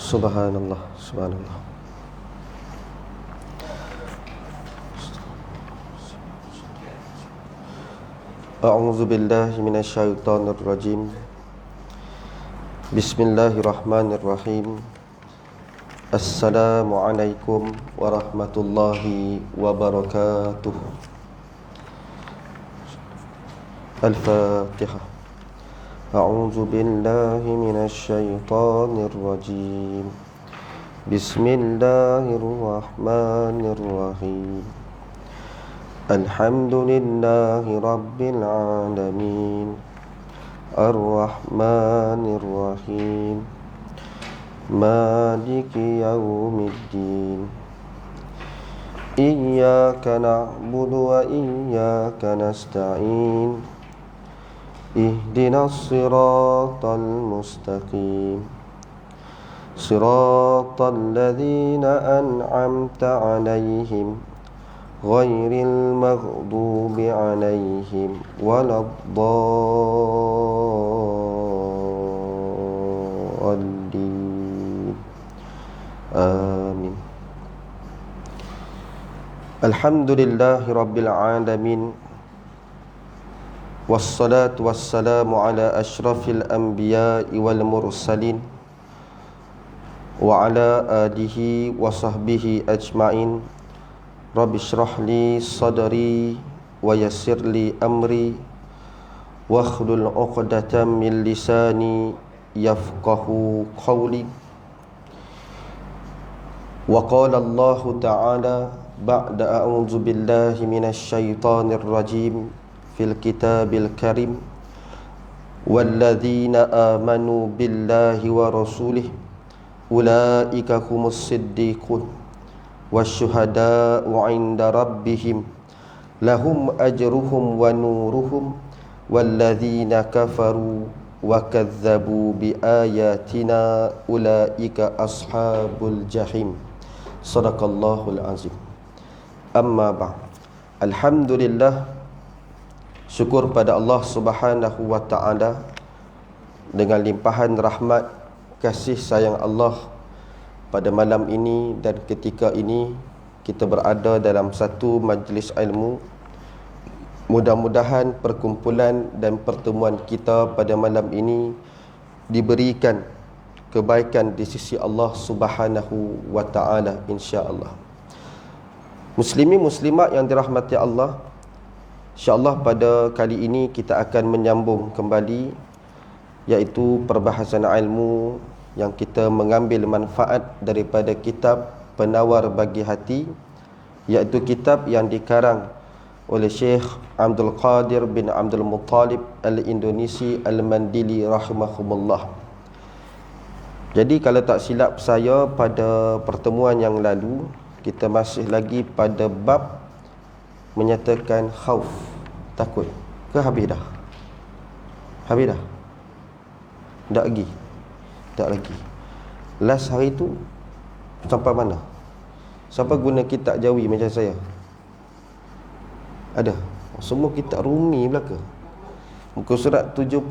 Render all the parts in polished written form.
Subhanallah, subhanallah. A'udzu billahi minasyaitonir rajim. Bismillahirrahmanirrahim. Assalamualaikum warahmatullahi wabarakatuh. Al-Fatihah. A'udzu billahi minasyaitonir rajim. Bismillahirrahmanirrahim. Alhamdulillahi rabbil alamin. Ar-Rahmanir Rahim. Maliki yaumiddin. Iyyaka na'budu wa iyyaka nasta'in. Ihdinas siratal mustaqim. Siratal ladzina an'amta 'alaihim ghairil maghdubi 'alaihim waladdallin. Amin. Alhamdulillahi rabbil alamin. Wassalatu wassalamu ala ashrafil anbiya'i wal mursalin wa ala alihi wa sahbihi ajma'in. Rabbi shrah li sadri wa yassir li amri wa akhlul 'uqdatam min lisani yafqahu qawli. Wa qala Allah ta'ala ba'da a'udzu billahi minasy syaithanir rajim fil kitabil karim. Walladzina amanu billahi wa rasulih ulaika humus siddiqun wasyuhada'u 'inda rabbihim lahum ajruhum wa nuruhum walladzina kafaru wa kadzdzabu biayatina ulaika ashabul jahim. Shadaqallahul azim. Amma ba'd. Alhamdulillah, syukur pada Allah Subhanahu wa ta'ala dengan limpahan rahmat kasih sayang Allah. Pada malam ini dan ketika ini kita berada dalam satu majlis ilmu. Mudah-mudahan perkumpulan dan pertemuan kita pada malam ini diberikan kebaikan di sisi Allah Subhanahu wa ta'ala, insya-Allah. Muslimin muslimat yang dirahmati Allah, insya-Allah pada kali ini kita akan menyambung kembali, iaitu perbahasan ilmu yang kita mengambil manfaat daripada kitab Penawar Bagi Hati, iaitu kitab yang dikarang oleh Syekh Abdul Qadir bin Abdul Muttalib Al-Indonesi Al-Mandili rahimahumullah. Jadi kalau tak silap saya, pada pertemuan yang lalu kita masih lagi pada bab menyatakan khauf, takut. Ke habis dah? Habis dah? Tak lagi? Tak lagi. Last hari tu sampai mana? Siapa guna kitab Jawi macam saya? Ada? Semua kitab Rumi belaka. Muka surat 70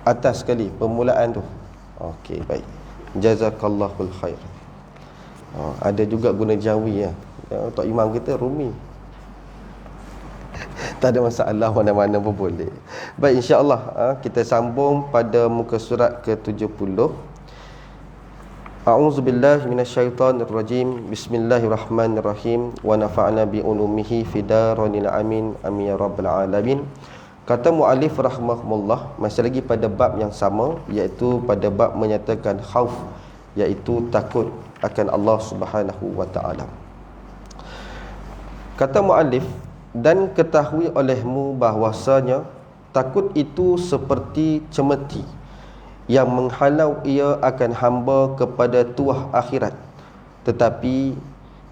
atas sekali permulaan tu. Okey, baik. Jazakallahul khair. Ada juga guna Jawi ya. Tok imam kita Rumi. Tak ada masalah, mana-mana pun boleh. Baik, insya-Allah kita sambung pada muka surat ke-70. A'udzu billahi minasyaitonir rajim. Bismillahirrahmanirrahim. Wa nafa'na bi ulumihi fidaronil amin. Amin ya rabbal alamin. Kata muallif rahimahullah, masih lagi pada bab yang sama, iaitu pada bab menyatakan khauf, iaitu takut akan Allah Subhanahu wa ta'ala. Kata muallif, dan ketahui olehmu bahwasanya takut itu seperti cemeti yang menghalau ia akan hamba kepada tuah akhirat, tetapi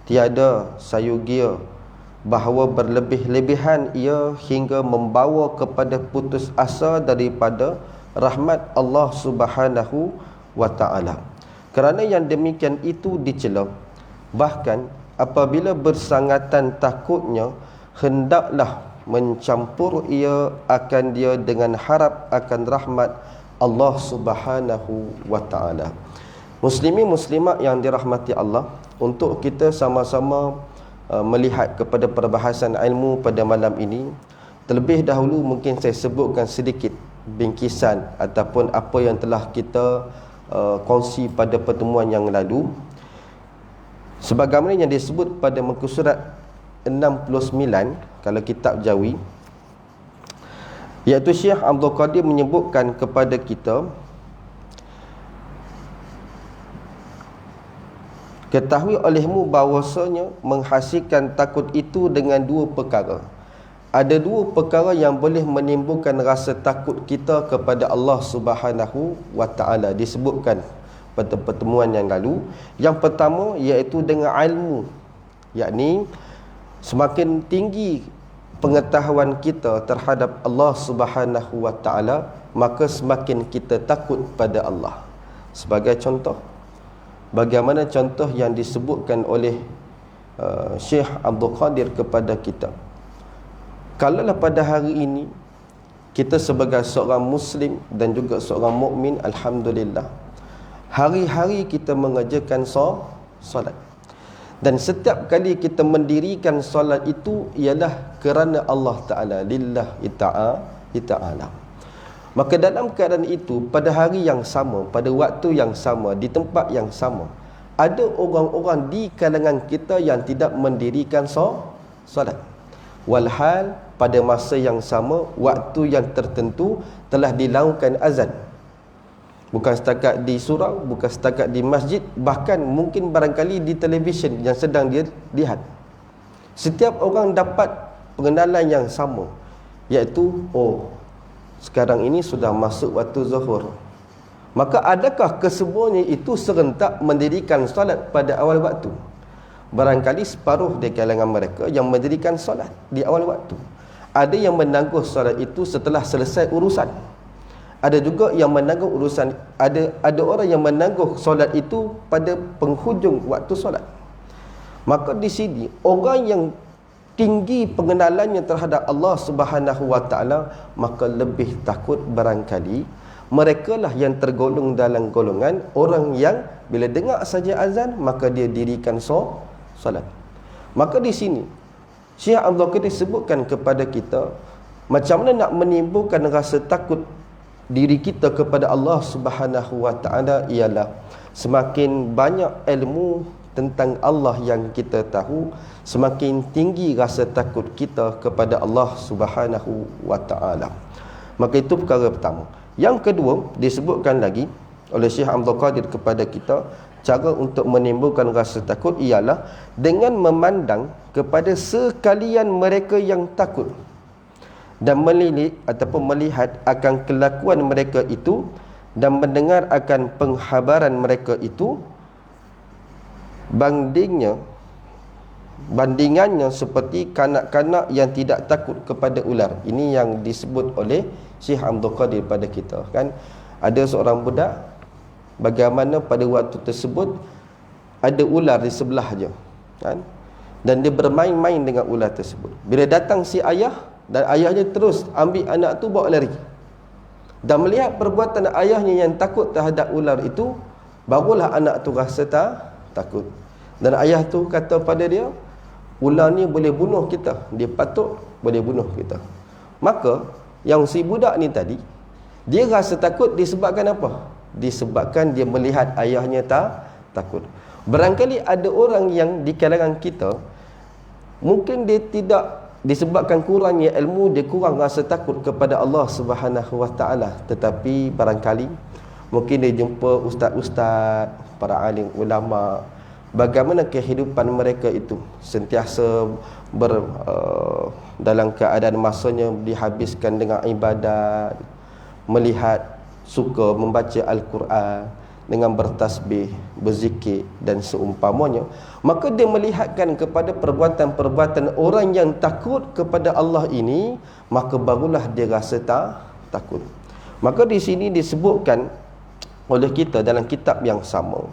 tiada sayugia bahawa berlebih-lebihan ia hingga membawa kepada putus asa daripada rahmat Allah Subhanahu wa ta'ala. Kerana yang demikian itu dicela, bahkan apabila bersangatan takutnya, hendaklah mencampur ia akan dia dengan harap akan rahmat Allah Subhanahu wa taala. Muslimin muslimat yang dirahmati Allah, untuk kita sama-sama melihat kepada perbahasan ilmu pada malam ini, terlebih dahulu mungkin saya sebutkan sedikit bingkisan ataupun apa yang telah kita kongsi pada pertemuan yang lalu. Sebagaimana yang disebut pada muka surat 69 kalau kitab Jawi, iaitu Syekh Abdul Qadir menyebutkan kepada kita, ketahui olehmu bahawasanya menghasilkan takut itu dengan dua perkara. Ada dua perkara yang boleh menimbulkan rasa takut kita kepada Allah Subhanahu wa taala, disebutkan pada pertemuan yang lalu. Yang pertama iaitu dengan ilmu, yakni semakin tinggi pengetahuan kita terhadap Allah Subhanahu wa taala, maka semakin kita takut pada Allah. Sebagai contoh, bagaimana contoh yang disebutkan oleh Syekh Abdul Qadir kepada kita. Kalaulah pada hari ini kita sebagai seorang Muslim dan juga seorang mukmin, alhamdulillah, hari-hari kita mengerjakan solat, dan setiap kali kita mendirikan solat itu ialah kerana Allah Ta'ala, lillahi ta'ala. Maka dalam keadaan itu, pada hari yang sama, pada waktu yang sama, di tempat yang sama, ada orang-orang di kalangan kita yang tidak mendirikan solat. Walhal pada masa yang sama, waktu yang tertentu telah dilaungkan azan. Bukan setakat di surau, bukan setakat di masjid, bahkan mungkin barangkali di televisyen yang sedang dia lihat. Setiap orang dapat pengenalan yang sama, iaitu, oh, sekarang ini sudah masuk waktu zuhur. Maka adakah kesemuanya itu serentak mendirikan solat pada awal waktu? Barangkali separuh di kalangan mereka yang mendirikan solat di awal waktu. Ada yang menangguh solat itu setelah selesai urusan. Ada juga yang menangguh urusan, ada orang yang menangguh solat itu pada penghujung waktu solat. Maka di sini orang yang tinggi pengenalannya terhadap Allah Subhanahu wa taala, maka lebih takut barangkali merekalah yang tergolong dalam golongan orang yang bila dengar saja azan maka dia dirikan solat. Maka di sini Syekh Abdul Qadir sebutkan kepada kita macam mana nak menimbulkan rasa takut diri kita kepada Allah Subhanahu wa taala, ialah semakin banyak ilmu tentang Allah yang kita tahu, semakin tinggi rasa takut kita kepada Allah Subhanahu wa taala. Maka itu perkara pertama. Yang kedua, disebutkan lagi oleh Syekh Abdul Qadir kepada kita, cara untuk menimbulkan rasa takut ialah dengan memandang kepada sekalian mereka yang takut dan melilit ataupun melihat akan kelakuan mereka itu dan mendengar akan penghabaran mereka itu, bandingannya seperti kanak-kanak yang tidak takut kepada ular. Ini yang disebut oleh Syekh Abdul Qadir pada kita, kan? Ada seorang budak, bagaimana pada waktu tersebut ada ular di sebelahnya, kan? Dan dia bermain-main dengan ular tersebut. Bila datang si ayah, dan ayahnya terus ambil anak tu bawa lari, dan melihat perbuatan ayahnya yang takut terhadap ular itu, barulah anak tu rasa takut. Dan ayah tu kata pada dia, ular ni boleh bunuh kita, dia patut boleh bunuh kita. Maka yang si budak ni tadi, dia rasa takut disebabkan apa? Disebabkan dia melihat ayahnya takut. Barangkali ada orang yang di kalangan kita, mungkin dia tidak, disebabkan kurangnya ilmu, dia kurang rasa takut kepada Allah Subhanahu wa taala, tetapi barangkali mungkin dia jumpa ustaz-ustaz, para alim ulama, bagaimana kehidupan mereka itu sentiasa dalam keadaan masanya dihabiskan dengan ibadat, melihat, suka membaca Al-Quran, dengan bertasbih, berzikir dan seumpamanya. Maka dia melihatkan kepada perbuatan-perbuatan orang yang takut kepada Allah ini, maka barulah dia rasa takut. Maka di sini disebutkan oleh kita dalam kitab yang sama,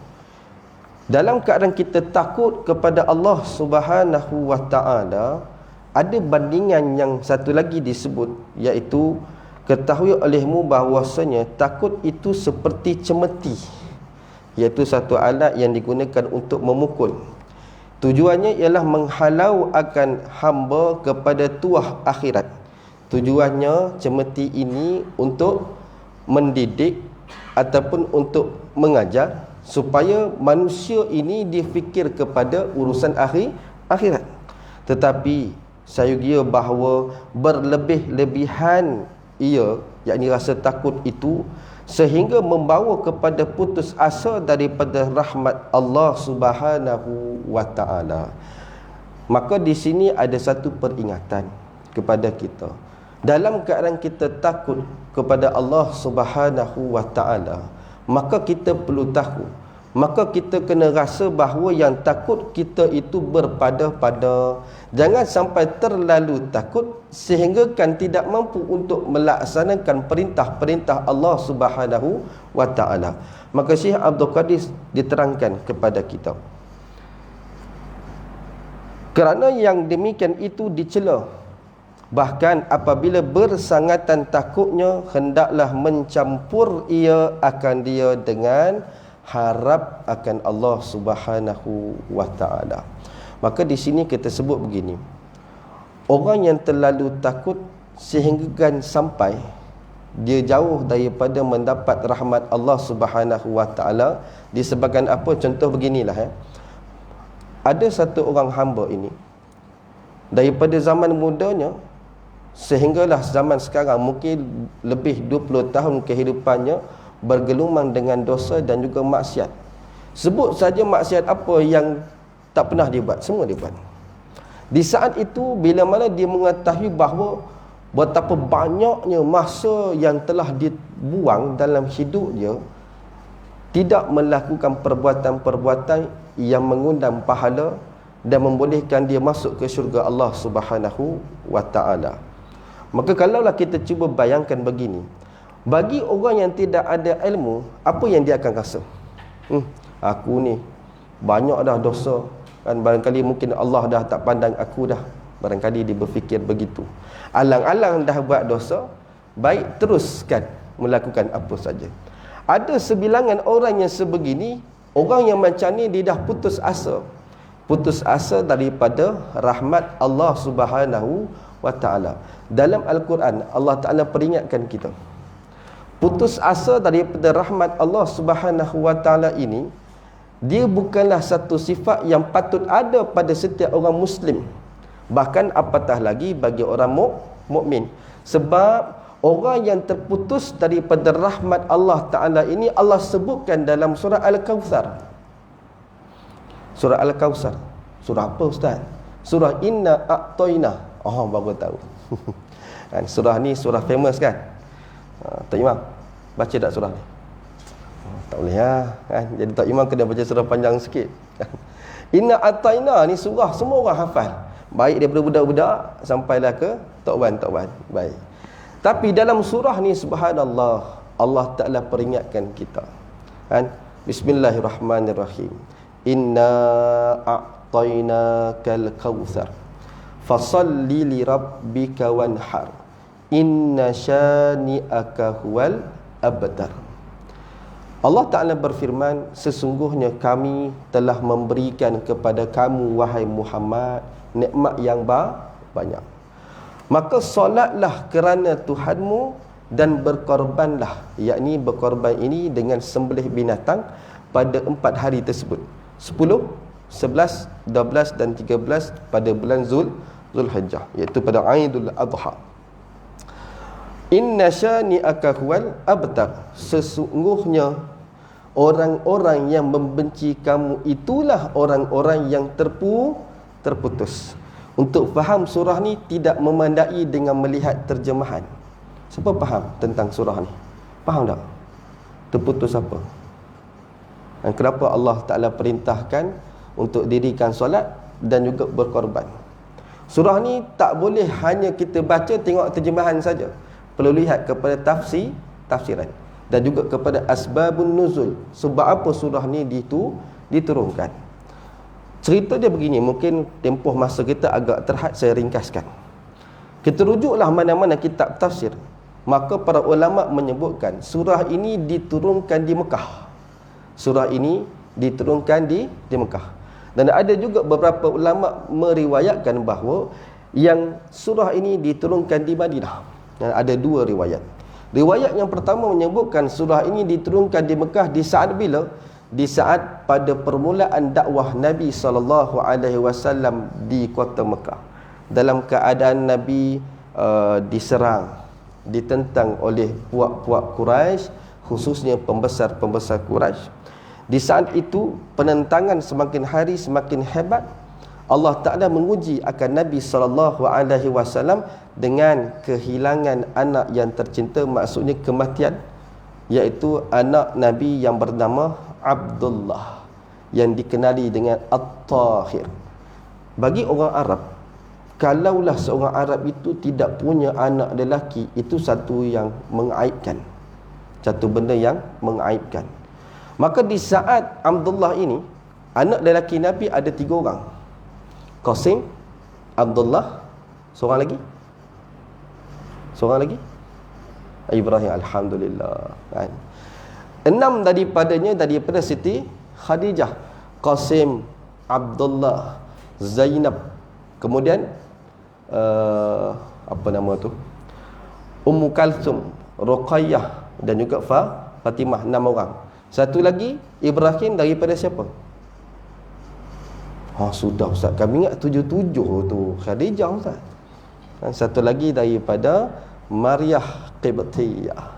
dalam keadaan kita takut kepada Allah Subhanahu wa taala, ada bandingan yang satu lagi disebut, iaitu ketahui olehmu bahawasanya takut itu seperti cemeti, iaitu satu alat yang digunakan untuk memukul. Tujuannya ialah menghalau akan hamba kepada tuah akhirat. Tujuannya cemeti ini untuk mendidik ataupun untuk mengajar supaya manusia ini difikir kepada urusan akhirat. Tetapi saya kira bahawa berlebih-lebihan ia, yakni rasa takut itu, sehingga membawa kepada putus asa daripada rahmat Allah Subhanahu wa taala. Maka di sini ada satu peringatan kepada kita. Dalam keadaan kita takut kepada Allah Subhanahu wa taala, maka kita perlu tahu, maka kita kena rasa bahawa yang takut kita itu berpada-pada. Jangan sampai terlalu takut sehingga kan tidak mampu untuk melaksanakan perintah-perintah Allah Subhanahu wa taala. Maka Syekh Abdul Qadir diterangkan kepada kita, kerana yang demikian itu dicela. Bahkan apabila bersangatan takutnya, hendaklah mencampur ia akan dia dengan harap akan Allah Subhanahu wa taala. Maka di sini kita sebut begini, orang yang terlalu takut sehingga kan sampai dia jauh daripada mendapat rahmat Allah Subhanahu wa taala disebabkan apa? Contoh beginilah, ada satu orang hamba ini daripada zaman mudanya sehinggalah zaman sekarang, mungkin lebih 20 tahun kehidupannya bergelumang dengan dosa dan juga maksiat. Sebut saja maksiat apa yang tak pernah dia buat, semua dia buat. Di saat itu, bila mana dia mengetahui bahawa betapa banyaknya masa yang telah dibuang dalam hidup dia, tidak melakukan perbuatan-perbuatan yang mengundang pahala dan membolehkan dia masuk ke syurga Allah Subhanahu wa taala. Maka kalaulah kita cuba bayangkan begini, bagi orang yang tidak ada ilmu, apa yang dia akan rasa? Aku ni banyak dah dosa, kan, barangkali mungkin Allah dah tak pandang aku dah. Barangkali dia berfikir begitu. Alang-alang dah buat dosa, baik teruskan melakukan apa saja. Ada sebilangan orang yang sebegini, orang yang macam ni dia dah putus asa. Putus asa daripada rahmat Allah Subhanahu wa taala. Dalam Al-Quran, Allah Taala peringatkan kita, putus asa daripada rahmat Allah Subhanahu wa taala ini, dia bukanlah satu sifat yang patut ada pada setiap orang Muslim, bahkan apatah lagi bagi orang mukmin. Sebab orang yang terputus daripada rahmat Allah Ta'ala ini, Allah sebutkan dalam surah Al-Kawthar. Surah Al-Kawthar, surah apa Ustaz? Surah Inna A'toina. Oh, baru tahu. Kan, surah ni surah famous kan? Tok Imam baca tak surah ni? Tak boleh kan? Jadi Tok Imam kena baca surah panjang sikit. Inna A'toina ni surah semua orang hafal, baik daripada budak-budak sampailah ke tok wan. Baik. Tapi dalam surah ni, subhanallah, Allah Ta'ala peringatkan kita, kan? Bismillahirrahmanirrahim. Inna a'tainakal kautsar fasalli li rabbika wanhar inna syani'aka huwal abtar. Allah Ta'ala berfirman, sesungguhnya kami telah memberikan kepada kamu, wahai Muhammad, nikmat yang banyak. Maka solatlah kerana Tuhanmu dan berkorbanlah, yakni berkorban ini dengan sembelih binatang pada 4 hari tersebut, 10, 11, 12 dan 13 pada bulan Zulhijjah, iaitu pada Aidul Adha. Inna syani'aka huwal abtar, sesungguhnya orang-orang yang membenci kamu itulah orang-orang yang terputus. Untuk faham surah ni tidak memandai dengan melihat terjemahan. Siapa faham tentang surah ni? Faham tak? Terputus apa? Dan kenapa Allah Ta'ala perintahkan untuk dirikan solat dan juga berkorban? Surah ni tak boleh hanya kita baca tengok terjemahan saja. Perlu lihat kepada tafsiran dan juga kepada asbabun nuzul, sebab apa surah ni diturunkan. Cerita dia begini, mungkin tempoh masa kita agak terhad, saya ringkaskan. Kita rujuklah mana-mana kitab tafsir. Maka para ulama menyebutkan surah ini diturunkan di Mekah. Surah ini diturunkan di Mekah. Dan ada juga beberapa ulama meriwayatkan bahawa yang surah ini diturunkan di Madinah. Dan ada dua riwayat. Riwayat yang pertama menyebutkan surah ini diturunkan di Mekah di saat bila? Di saat pada permulaan dakwah Nabi SAW di kota Mekah. Dalam keadaan Nabi diserang, ditentang oleh puak-puak Quraisy, khususnya pembesar-pembesar Quraisy. Di saat itu penentangan semakin hari semakin hebat. Allah Ta'ala menguji akan Nabi SAW dengan kehilangan anak yang tercinta, maksudnya kematian, iaitu anak Nabi yang bernama Abdullah, yang dikenali dengan At-Tahir. Bagi orang Arab, kalaulah seorang Arab itu tidak punya anak lelaki, itu satu yang mengaibkan, satu benda yang mengaibkan. Maka di saat Abdullah ini, anak lelaki Nabi ada 3 orang. Qasim, Abdullah, seorang lagi? Ibrahim, alhamdulillah. 6 daripada Siti Khadijah. Qasim, Abdullah, Zainab, kemudian apa nama tu, Ummu Kalsum, Ruqayyah dan juga Fatimah. 6 orang. Satu lagi Ibrahim daripada siapa? Sudah Ustaz, kami ingat 7 tu Khadijah Ustaz. Satu lagi daripada Maryah Qibtiyah,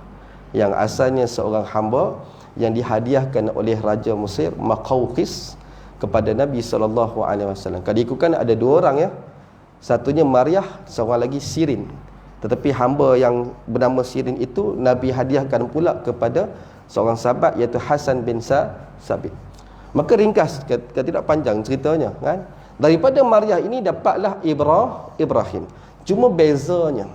yang asalnya seorang hamba yang dihadiahkan oleh Raja Mesir Maqawqis kepada Nabi SAW. Kalau ikutkan ada 2 orang ya. Satunya Maryah, seorang lagi Sirin. Tetapi hamba yang bernama Sirin itu Nabi hadiahkan pula kepada seorang sahabat, iaitu Hasan bin Sabit. Maka ringkas, tidak panjang ceritanya kan. Daripada Maryah ini dapatlah Ibrahim. Cuma bezanya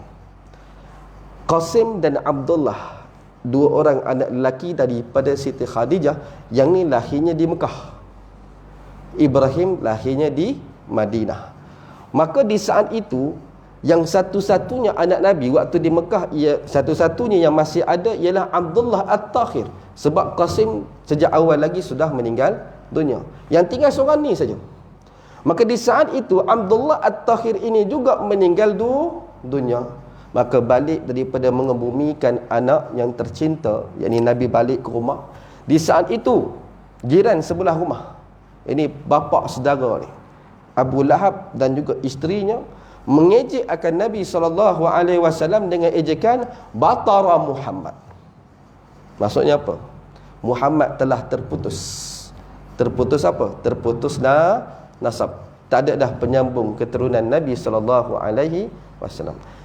Qasim dan Abdullah, 2 orang anak lelaki daripada Siti Khadijah, yang ni lahirnya di Mekah, Ibrahim lahirnya di Madinah. Maka di saat itu, yang satu-satunya anak Nabi waktu di Mekah, satu-satunya yang masih ada ialah Abdullah At-Tahir. Sebab Qasim sejak awal lagi sudah meninggal dunia. Yang tinggal seorang ni saja. Maka di saat itu Abdullah At-Tahir ini juga meninggal dunia. Maka balik daripada mengebumikan anak yang tercinta, yakni Nabi balik ke rumah. Di saat itu jiran sebelah rumah, ini bapa saudara ni, Abu Lahab dan juga isterinya, mengejek akan Nabi SAW dengan ejekan Batara Muhammad. Maksudnya apa? Muhammad telah terputus. Terputus apa? Terputus nasab. Tak ada dah penyambung keturunan Nabi SAW.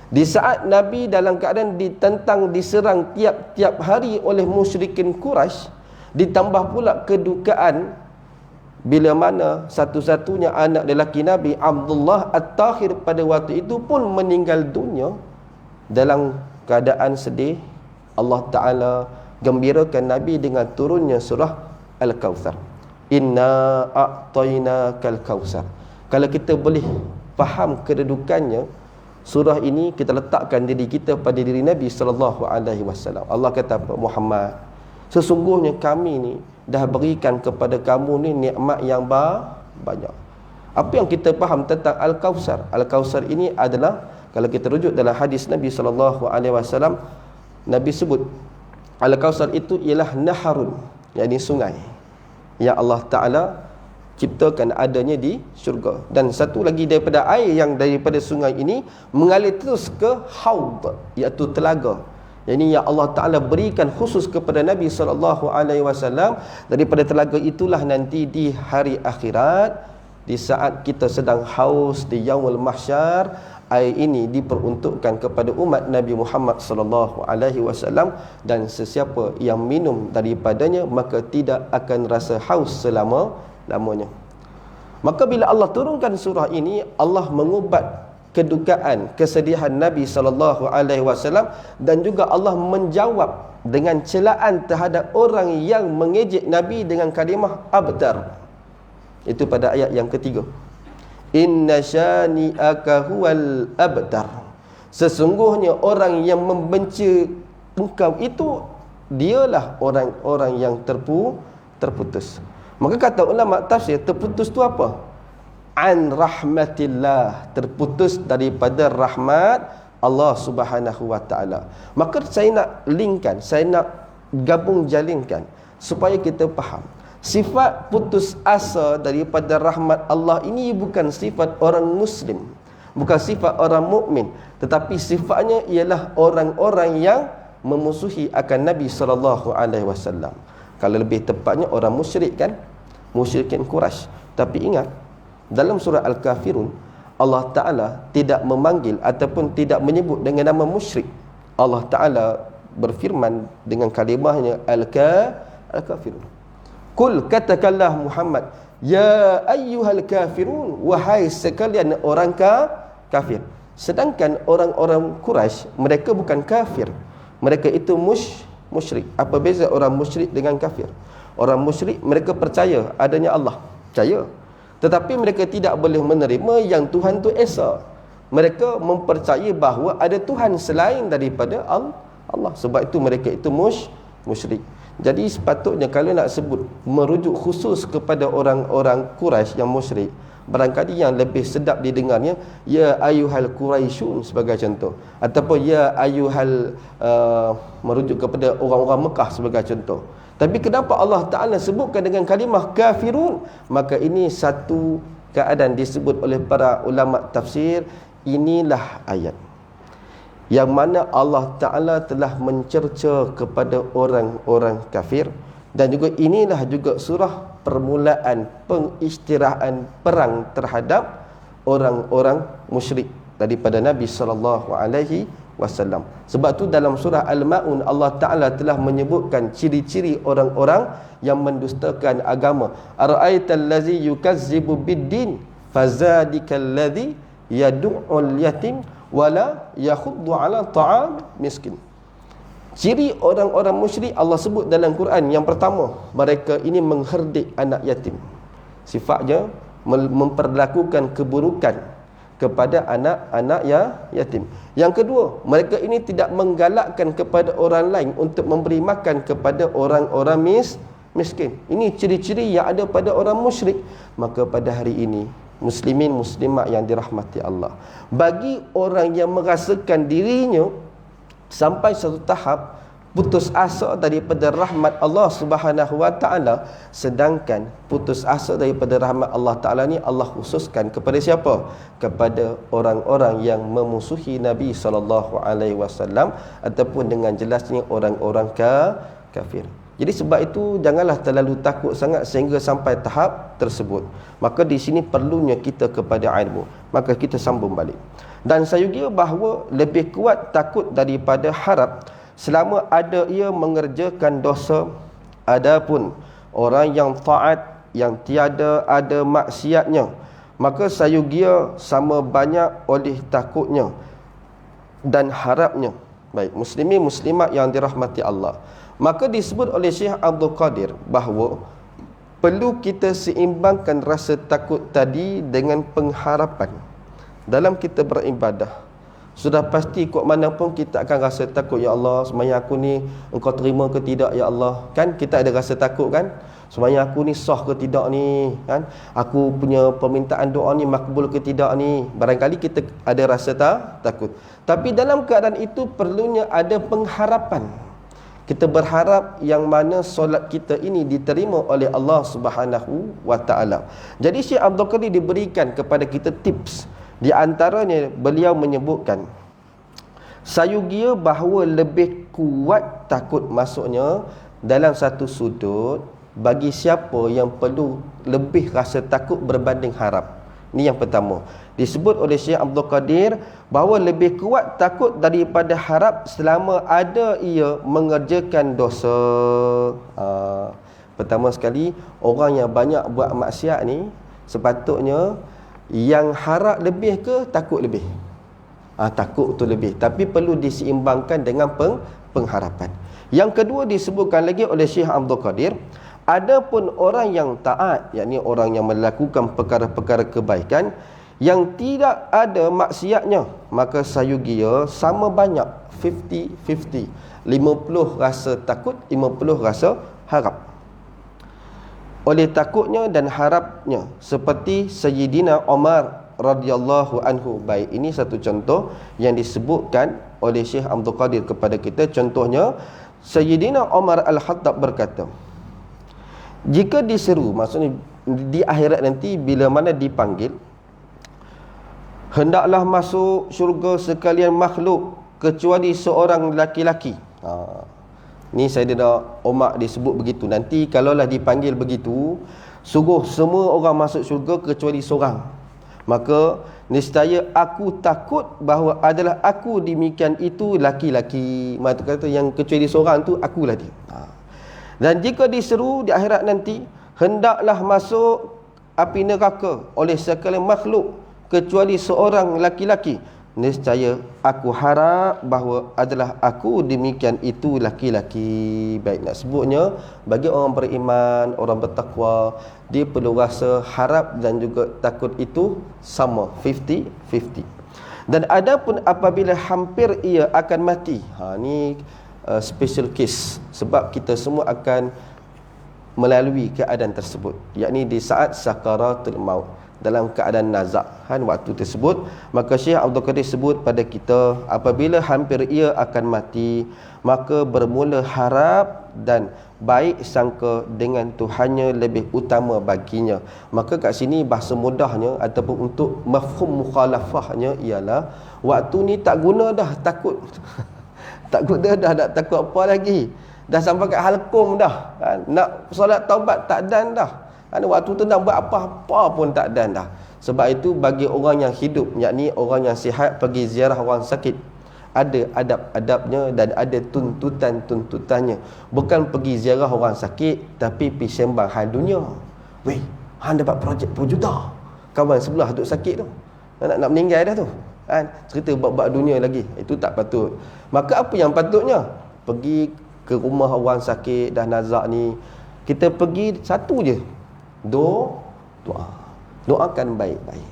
Di saat Nabi dalam keadaan ditentang, diserang tiap-tiap hari oleh musyrikin Quraisy, ditambah pula kedukaan bila mana satu-satunya anak lelaki Nabi, Abdullah At-Tahir, pada waktu itu pun meninggal dunia dalam keadaan sedih, Allah Ta'ala gembirakan Nabi dengan turunnya surah Al-Kawthar. Inna a'tainakal kawthar. Kalau kita boleh faham kedudukannya, surah ini kita letakkan diri kita pada diri Nabi SAW. Allah kata apa? Muhammad, sesungguhnya kami ni dah berikan kepada kamu ni nikmat yang banyak. Apa yang kita faham tentang Al-Kawthar? Al-Kawthar ini adalah, kalau kita rujuk dalam hadis Nabi SAW, Nabi sebut Al-Kawthar itu ialah naharun, yakni sungai yang Allah Ta'ala ciptakan adanya di syurga. Dan satu lagi daripada air yang daripada sungai ini mengalir terus ke haud, iaitu telaga. Ini yang Allah Ta'ala berikan khusus kepada Nabi SAW. Daripada telaga itulah nanti di hari akhirat, di saat kita sedang haus di Yaumul Mahsyar, air ini diperuntukkan kepada umat Nabi Muhammad SAW, dan sesiapa yang minum daripadanya maka tidak akan rasa haus selama-lamanya. Maka bila Allah turunkan surah ini, Allah mengubat kedukaan, kesedihan Nabi SAW, dan juga Allah menjawab dengan celaan terhadap orang yang mengejek Nabi dengan kalimah abtar. Itu pada ayat yang ketiga. Inna syani'aka huwal abtar. Sesungguhnya orang yang membenci engkau itu dialah orang-orang yang terputus. Maka kata ulama tafsir, terputus tu apa? An rahmatillah, terputus daripada rahmat Allah Subhanahu wa taala. Maka saya nak linkkan, saya nak gabung jalinkan supaya kita faham. Sifat putus asa daripada rahmat Allah ini bukan sifat orang muslim, bukan sifat orang mukmin, tetapi sifatnya ialah orang-orang yang memusuhi akan Nabi SAW. Kalau lebih tepatnya orang musyrik kan, musyrikin Quraisy. Tapi ingat, dalam surah Al-Kafirun Allah Ta'ala tidak memanggil ataupun tidak menyebut dengan nama musyrik. Allah Ta'ala berfirman dengan kalimahnya Al-Kafirun. Qul, katakanlah Muhammad, ya ayyuhal kafirun, wahai sekalian orang kafir. Sedangkan orang-orang Quraisy, mereka bukan kafir, mereka itu musyrik. Apa beza orang musyrik dengan kafir? Orang musyrik mereka percaya adanya Allah, percaya, tetapi mereka tidak boleh menerima yang Tuhan tu esa. Mereka mempercayai bahawa ada Tuhan selain daripada Allah. Sebab itu mereka itu musyrik. Jadi sepatutnya kalau nak sebut merujuk khusus kepada orang-orang Quraisy yang musyrik, barangkali yang lebih sedap didengarnya ya ayyuhal quraisyun sebagai contoh, ataupun ya ayyuhal merujuk kepada orang-orang Mekah sebagai contoh. Tapi kenapa Allah Ta'ala sebutkan dengan kalimah kafirun? Maka ini satu keadaan disebut oleh para ulama tafsir, inilah ayat yang mana Allah Ta'ala telah mencerca kepada orang-orang kafir. Dan juga inilah juga surah permulaan pengisytiharaan perang terhadap orang-orang musyrik daripada Nabi SAW. Sebab tu dalam surah Al-Ma'un Allah Ta'ala telah menyebutkan ciri-ciri orang-orang yang mendustakan agama. Ara'aital ladzi yukazzibu biddin fazadikal ladzi yad'ul yatim wala yakhuddu ala ta'am miskin. Ciri orang-orang musyrik Allah sebut dalam Quran. Yang pertama, mereka ini mengherdik anak yatim. Sifatnya memperlakukan keburukan kepada anak-anak yatim. Yang kedua, mereka ini tidak menggalakkan kepada orang lain untuk memberi makan kepada orang-orang miskin. Ini ciri-ciri yang ada pada orang musyrik. Maka pada hari ini, muslimin muslimat yang dirahmati Allah, bagi orang yang merasakan dirinya sampai satu tahap putus asa daripada rahmat Allah Subhanahu wa taala, sedangkan putus asa daripada rahmat Allah Taala ni Allah khususkan kepada siapa? Kepada orang-orang yang memusuhi Nabi SAW, ataupun dengan jelasnya orang-orang kafir. Jadi sebab itu janganlah terlalu takut sangat sehingga sampai tahap tersebut. Maka di sini perlunya kita kepada ilmu. Maka kita sambung balik. Dan saya kira bahawa lebih kuat takut daripada harap selama ada ia mengerjakan dosa. Adapun orang yang taat, yang tiada ada maksiatnya, maka saya kira sama banyak oleh takutnya dan harapnya. Baik, muslimin muslimat yang dirahmati Allah. Maka disebut oleh Syekh Abdul Qadir bahawa perlu kita seimbangkan rasa takut tadi dengan pengharapan dalam kita beribadah. Sudah pasti kok mana pun kita akan rasa takut, ya Allah, sembahyang aku ni engkau terima ke tidak ya Allah? Kan kita ada rasa takut kan? Sembahyang aku ni sah ke tidak ni? Kan? Aku punya permintaan doa ni makbul ke tidak ni? Barangkali kita ada rasa takut. Tapi dalam keadaan itu perlunya ada pengharapan. Kita berharap yang mana solat kita ini diterima oleh Allah Subhanahu wa taala. Jadi Syekh Abdul Qadir diberikan kepada kita tips. Di antaranya beliau menyebutkan, saya kira bahawa lebih kuat takut, maksudnya dalam satu sudut bagi siapa yang perlu lebih rasa takut berbanding harap. Ini yang pertama. Disebut oleh Syekh Abdul Qadir bahawa lebih kuat takut daripada harap selama ada ia mengerjakan dosa. Pertama sekali, orang yang banyak buat maksiat ni sepatutnya yang harap lebih ke takut lebih? Takut tu lebih, tapi perlu diseimbangkan dengan pengharapan. Yang kedua disebutkan lagi oleh Syekh Abdul Qadir, adapun orang yang taat, yakni orang yang melakukan perkara-perkara kebaikan, yang tidak ada maksiatnya, maka sayugia sama banyak 50-50, 50 rasa takut, 50 rasa harap. Oleh takutnya dan harapnya, seperti Sayyidina Umar radhiyallahu anhu. Baik, ini satu contoh yang disebutkan oleh Syekh Abdul Qadir kepada kita. Contohnya, Sayyidina Umar Al-Khattab berkata, jika diseru, maksudnya di akhirat nanti bila mana dipanggil, hendaklah masuk syurga sekalian makhluk kecuali seorang laki-laki. Ni Sayyidina Umar disebut begitu. Nanti kalaulah dipanggil begitu, sungguh semua orang masuk syurga kecuali seorang. Maka niscaya aku takut bahawa adalah aku demikian itu laki-laki. Maksud kata yang kecuali seorang tu akulah dia. Dan jika diseru di akhirat nanti, hendaklah masuk api neraka oleh sekalian makhluk kecuali seorang laki-laki, niscaya aku harap bahawa adalah aku demikian itu laki-laki. Baik, nak sebutnya bagi orang beriman, orang bertakwa, dia perlu rasa harap dan juga takut itu sama, 50-50. Dan adapun apabila hampir ia akan mati, ni special case, sebab kita semua akan melalui keadaan tersebut, yakni di saat sakaratul maut, dalam keadaan nazak waktu tersebut. Maka Syekh Abdul Qadir sebut pada kita, apabila hampir ia akan mati, maka bermula harap dan baik sangka dengan Tuhannya lebih utama baginya. Maka kat sini bahasa mudahnya ataupun untuk mafhum mukhalafahnya ialah, waktu ni tak guna dah takut tak guna dah, nak takut apa lagi, dah sampai kat halkum dah, nak solat taubat tak dan dah, waktu tu nak buat apa-apa pun tak dan dah. Sebab itu bagi orang yang hidup, yakni orang yang sihat, pergi ziarah orang sakit, ada adab-adabnya dan ada tuntutan-tuntutannya. Bukan pergi ziarah orang sakit tapi pergi sembang hal dunia. Weh, hang dapat projek berjuta, kawan sebelah duk sakit tu, nak meninggal dah tu, cerita bab-bab dunia lagi. Itu tak patut. Maka apa yang patutnya? Pergi ke rumah orang sakit dah nazak ni, kita pergi satu je, doakan baik-baik.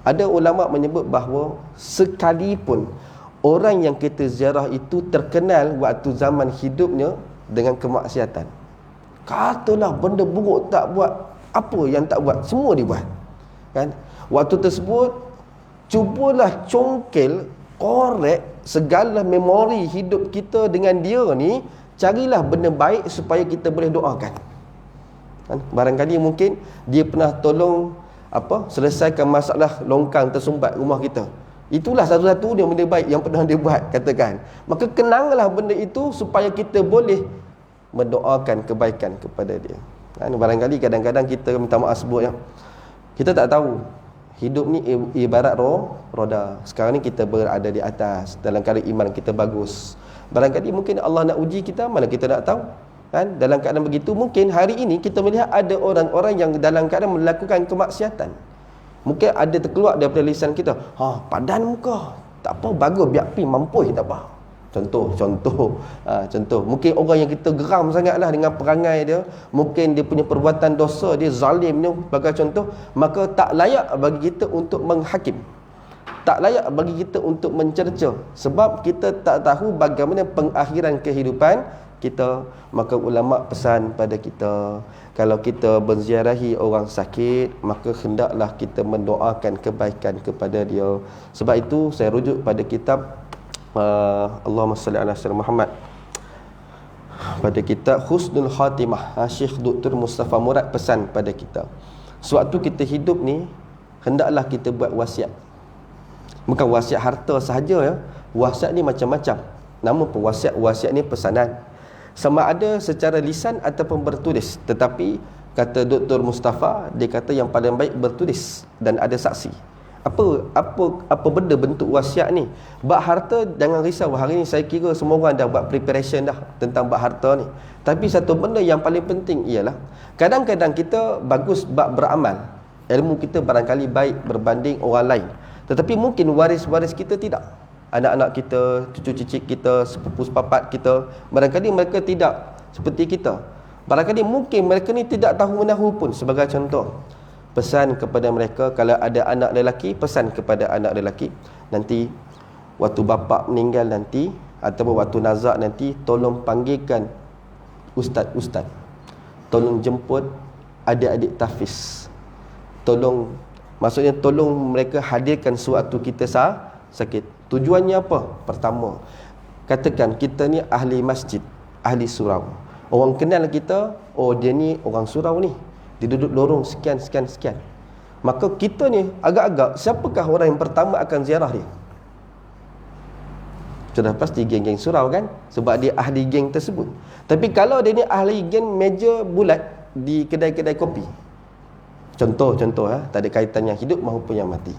Ada ulama menyebut bahawa sekalipun orang yang kita ziarah itu terkenal waktu zaman hidupnya dengan kemaksiatan, katalah benda buruk tak buat, apa yang tak buat, semua dibuat, waktu tersebut cubalah congkel, korek segala memori hidup kita dengan dia ni, carilah benda baik supaya kita boleh doakan. Barangkali mungkin dia pernah tolong selesaikan masalah longkang tersumbat rumah kita. Itulah satu-satunya benda baik yang pernah dia buat, katakan. Maka kenanglah benda itu supaya kita boleh mendoakan kebaikan kepada dia. Barangkali kadang-kadang kita minta maaf sebut, kita tak tahu hidup ni ibarat roda. Sekarang ni kita berada di atas, dalam keadaan iman kita bagus. Barangkali mungkin Allah nak uji kita, mana kita nak tahu. Dalam keadaan begitu, mungkin hari ini kita melihat ada orang-orang yang dalam keadaan melakukan kemaksiatan. Mungkin ada terkeluar daripada lisan kita, padan muka, tak apa, bagus, biar pi mampus, tak apa. Contoh. Mungkin orang yang kita geram sangatlah dengan perangai dia, mungkin dia punya perbuatan dosa, dia zalim ni, sebagai contoh. Maka tak layak bagi kita untuk menghakim, tak layak bagi kita untuk mencerca, sebab kita tak tahu bagaimana pengakhiran kehidupan kita. Maka ulama pesan pada kita, kalau kita berziarahi orang sakit, maka hendaklah kita mendoakan kebaikan kepada dia. Sebab itu saya rujuk pada kitab Allahumma salli ala sayyidina Muhammad, pada kitab Husnul Khatimah, Syekh Dr. Mustafa Murad pesan pada kita, sewaktu kita hidup ni, hendaklah kita buat wasiat. Bukan wasiat harta sahaja, wasiat ni macam-macam. Nama pun wasiat ni pesanan, sama ada secara lisan ataupun bertulis. Tetapi kata Dr. Mustafa, dia kata yang paling baik bertulis dan ada saksi. Apa benda bentuk wasiat ni? Bab harta jangan risau, hari ni saya kira semua orang dah buat preparation dah tentang bab harta ni. Tapi satu benda yang paling penting ialah, kadang-kadang kita bagus bab beramal, ilmu kita barangkali baik berbanding orang lain, tetapi mungkin waris-waris kita tidak. Anak-anak kita, cucu cicit kita, sepupu sepapat kita, barangkali mereka tidak seperti kita. Barangkali mungkin mereka ni tidak tahu menahu pun. Sebagai contoh, pesan kepada mereka, kalau ada anak lelaki, pesan kepada anak lelaki, nanti waktu bapa meninggal nanti, ataupun waktu nazak nanti, tolong panggilkan ustaz-ustaz, tolong jemput adik-adik tahfiz, maksudnya tolong mereka hadirkan sewaktu kita sakit. Tujuannya apa? Pertama, katakan kita ni ahli masjid, ahli surau, orang kenal kita, oh dia ni orang surau ni, dia duduk lorong sekian, maka kita ni agak-agak, siapakah orang yang pertama akan ziarah dia? Sudah pasti geng-geng surau kan, sebab dia ahli geng tersebut. Tapi kalau dia ni ahli geng meja bulat di kedai-kedai kopi, contoh tak ada kaitan yang hidup maupun yang mati,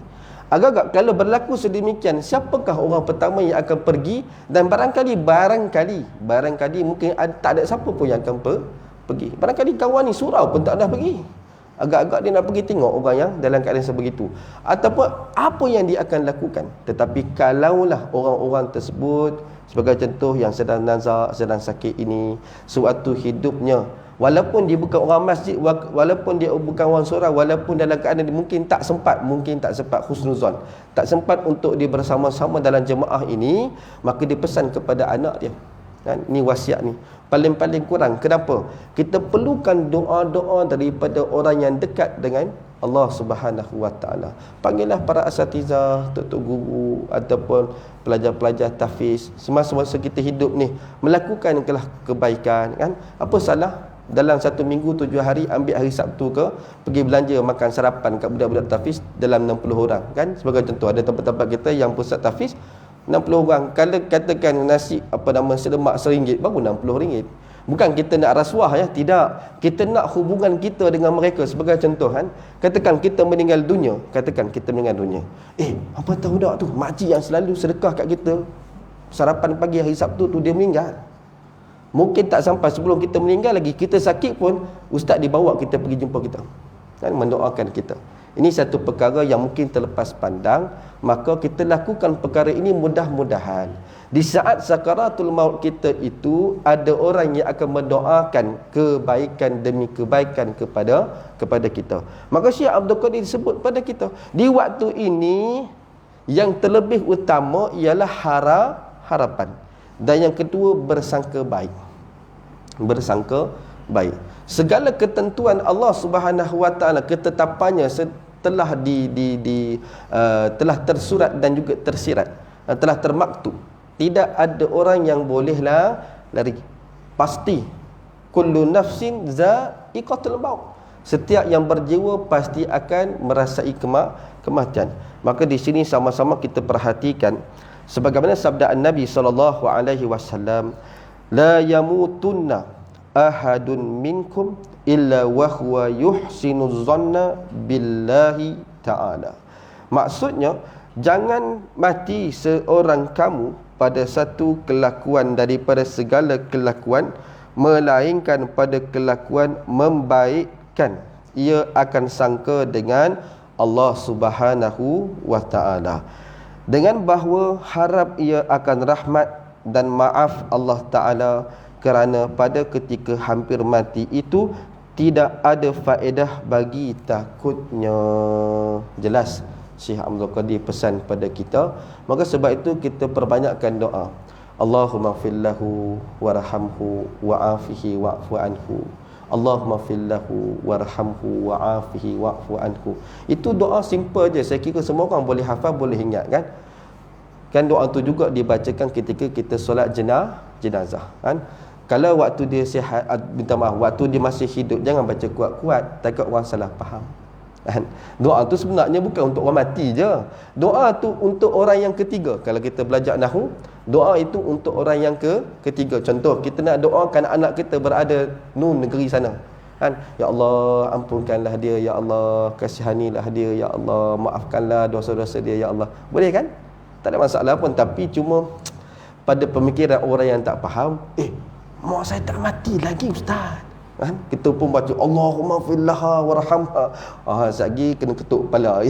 agak-agak kalau berlaku sedemikian, siapakah orang pertama yang akan pergi? Dan barangkali mungkin tak ada siapa pun yang akan pergi. Barangkali kawan ni surau pun tak dah pergi, agak-agak dia nak pergi tengok orang yang dalam keadaan sebegitu, ataupun apa yang dia akan lakukan. Tetapi kalaulah orang-orang tersebut, sebagai contoh yang sedang nazak, sedang sakit ini, sewaktu hidupnya, walaupun dia bukan orang masjid, walaupun dia bukan orang surau, walaupun dalam keadaan dia mungkin tak sempat husnuzon, tak sempat untuk dia bersama-sama dalam jemaah ini, maka dia pesan kepada anak dia, kan? Ini wasiat ni paling kurang. Kenapa? Kita perlukan doa-doa daripada orang yang dekat dengan Allah Subhanahu Wa Taala. Panggillah para asatizah, tok guru ataupun pelajar-pelajar tahfiz, semasa-masa kita hidup ni melakukan kebaikan, kan? Apa salah dalam 1 minggu 7 hari, ambil hari Sabtu ke, pergi belanja makan sarapan kat budak-budak tahfiz dalam 60 orang, kan? Sebagai contoh, ada tempat-tempat kita yang pusat tahfiz 60 orang. Kalau katakan nasi selemak RM1, baru RM60. Bukan kita nak rasuah ya, tidak. Kita nak hubungan kita dengan mereka. Sebagai contoh kan, katakan kita meninggal dunia, apa tahu tak tu, makcik yang selalu sedekah kat kita sarapan pagi hari Sabtu tu, dia meninggal. Mungkin tak sampai sebelum kita meninggal lagi, kita sakit pun ustaz dibawa kita pergi jumpa kita, kan, mendoakan kita. Ini satu perkara yang mungkin terlepas pandang, maka kita lakukan perkara ini mudah-mudahan di saat sakaratul maut kita itu ada orang yang akan mendoakan kebaikan demi kebaikan kepada kita. Maka Syekh Abdul Qadir sebut pada kita, di waktu ini yang terlebih utama ialah harapan, dan yang kedua bersangka baik. Segala ketentuan Allah Subhanahu Wa Taala, ketetapannya telah telah tersurat dan juga tersirat, telah termaktub. Tidak ada orang yang bolehlah lari. Pasti kullu nafsin za'iqatul maut. Setiap yang berjiwa pasti akan merasai kematian. Maka di sini sama-sama kita perhatikan sebagaimana sabda Nabi sallallahu alaihi wasallam, la yamutunna ahadun minkum illa wa huwa yuhsinu dhanna billahi ta'ala. Maksudnya, jangan mati seorang kamu pada satu kelakuan daripada segala kelakuan, melainkan pada kelakuan membaikkan. Ia akan sangka dengan Allah Subhanahu Wa Ta'ala, dengan bahawa harap ia akan rahmat dan maaf Allah Ta'ala, kerana pada ketika hampir mati itu tidak ada faedah bagi takutnya. Jelas Syekh Abdul Qadir pesan pada kita. Maka sebab itu kita perbanyakkan doa, Allahumma fillahu warhamhu wa'afihi wa'fu anhu, Allahumma fillahu warhamhu wa'afihi wa'fu anhu. Itu doa simple je, saya kira semua orang boleh hafal, boleh ingat, kan? Kan doa tu juga dibacakan ketika kita solat jenazah, kan? Kalau waktu dia sihat, minta maaf, waktu dia masih hidup, jangan baca kuat-kuat, takut orang salah faham, kan? Doa tu sebenarnya bukan untuk orang mati je. Doa tu untuk orang yang ketiga. Kalau kita belajar nahwu, doa itu untuk orang yang ketiga. Contoh, kita nak doakan anak kita berada negeri sana, kan? Ya Allah, ampunkanlah dia, ya Allah, kasihanilah dia, ya Allah, maafkanlah dosa-dosa dia, ya Allah. Boleh kan? Tak ada masalah pun. Tapi cuma pada pemikiran orang yang tak faham, mak saya tak mati lagi ustaz, Kan? Kita pun baca Allahumma fillaha warhamha. Satgi kena ketuk kepala.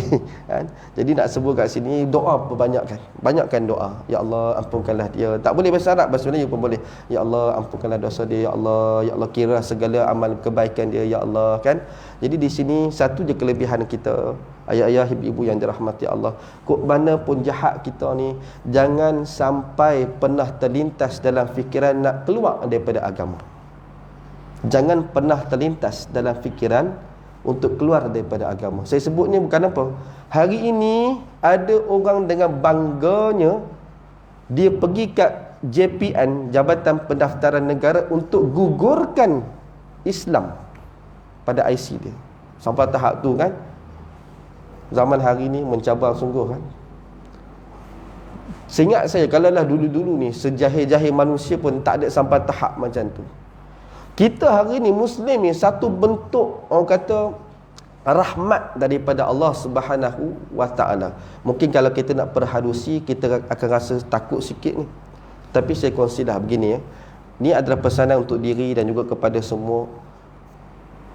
Kan? Jadi nak sebut kat sini doa perbanyakkan. Banyakkan doa. Ya Allah ampunkanlah dia. Tak boleh bahasa Arab, bahasa Melayu pun boleh. Ya Allah ampunkanlah dosa dia. Ya Allah kira segala amal kebaikan dia. Ya Allah, kan? Jadi di sini satu je kelebihan kita, ayah-ayah, ibu-ibu yang dirahmati Allah. Kok mana pun jahat kita ni, jangan sampai pernah terlintas dalam fikiran nak keluar daripada agama. Jangan pernah terlintas dalam fikiran untuk keluar daripada agama. Saya sebut ni bukan apa. Hari ini ada orang dengan bangganya dia pergi kat JPN, Jabatan Pendaftaran Negara, untuk gugurkan Islam pada IC dia. Sampai tahap tu, kan. Zaman hari ni mencabar sungguh, kan. Seingat saya, kalaulah dulu-dulu ni sejahil-jahil manusia pun tak ada sampai tahap macam tu. Kita hari ni Muslim ni satu bentuk, orang kata, rahmat daripada Allah Subhanahu wa ta'ala. Mungkin kalau kita nak perhalusi, kita akan rasa takut sikit ni. Tapi saya consider begini, ya. Ni adalah pesanan untuk diri dan juga kepada semua.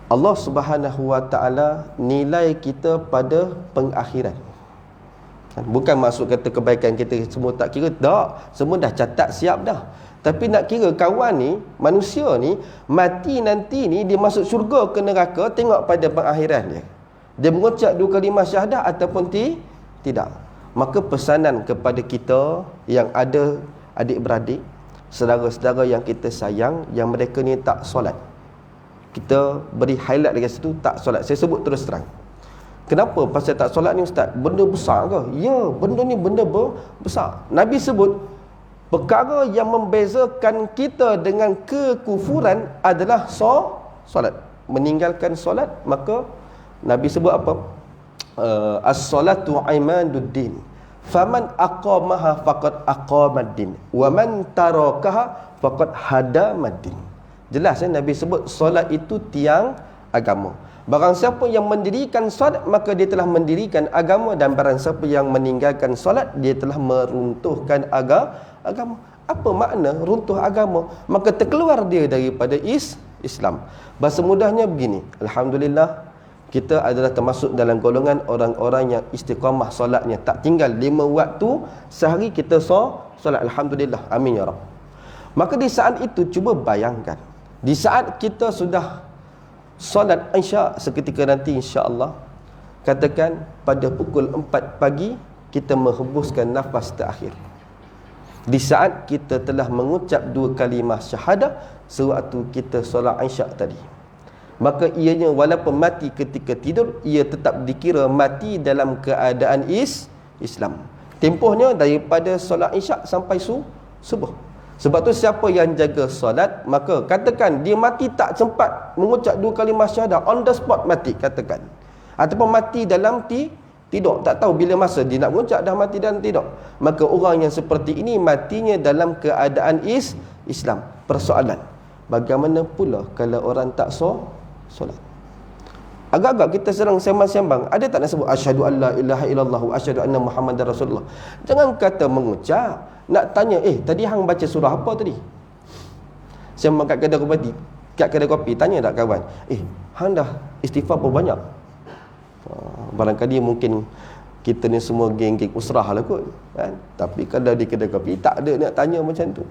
Allah Subhanahu wa ta'ala nilai kita pada pengakhiran. Bukan maksud kata kebaikan kita semua tak kira. Tak, semua dah catat siap dah. Tapi nak kira kawan ni, manusia ni, mati nanti ni, dia masuk syurga ke neraka, tengok pada pengakhiran dia. Dia mengucap 2 kalimah syahadah ataupun tidak. Maka pesanan kepada kita yang ada adik-beradik, saudara-saudara yang kita sayang, yang mereka ni tak solat. Kita beri highlight dekat situ, tak solat. Saya sebut terus terang. Kenapa pasal tak solat ni, Ustaz? Benda besar ke? Ya, benda ni benda besar. Nabi sebut, perkara yang membezakan kita dengan kekufuran adalah solat. Meninggalkan solat, maka Nabi sebut apa? As-salatu imaduddin. Faman aqamaha faqad aqamaddin. Wa man tarakaha faqad hadamaddin. Jelas, Nabi sebut solat itu tiang agama. Barang siapa yang mendirikan solat, maka dia telah mendirikan agama. Dan barang siapa yang meninggalkan solat, dia telah meruntuhkan agama. Apa makna runtuh agama? Maka terkeluar dia daripada Islam. Bahasa mudahnya begini, alhamdulillah, kita adalah termasuk dalam golongan orang-orang yang istiqamah solatnya. Tak tinggal 5 waktu sehari kita solat. Alhamdulillah, amin ya Rabb. Maka di saat itu, cuba bayangkan, di saat kita sudah solat Isyak seketika nanti, insya-Allah, katakan pada pukul 4 pagi kita menghembuskan nafas terakhir. Di saat kita telah mengucap 2 kalimah syahadah sewaktu kita solat Isyak tadi, maka ianya walaupun mati ketika tidur, ia tetap dikira mati dalam keadaan Islam. Tempohnya daripada solat Isyak sampai subuh. Sebab tu siapa yang jaga solat, maka katakan dia mati tak sempat mengucap 2 kalimah syahadah, on the spot mati, katakan. Ataupun mati dalam tidur, tak tahu bila masa dia nak mengucap, dah mati dalam tidur. Maka orang yang seperti ini matinya dalam keadaan Islam. Persoalan, bagaimana pula kalau orang tak solat? Agak-agak kita sedang sembang-sembang, ada tak nak sebut asyhadu an la ilaha illallah wa asyhadu anna muhammadar rasulullah? Jangan kata mengucap, nak tanya, tadi hang baca surah apa tadi? Sembang kat kedai kopi, tanya tak kawan, hang dah istighfar berapa banyak? Barangkali mungkin kita ni semua geng-geng usrah lah kot, kan? Tapi kalau di kedai kopi tak ada nak tanya macam tu.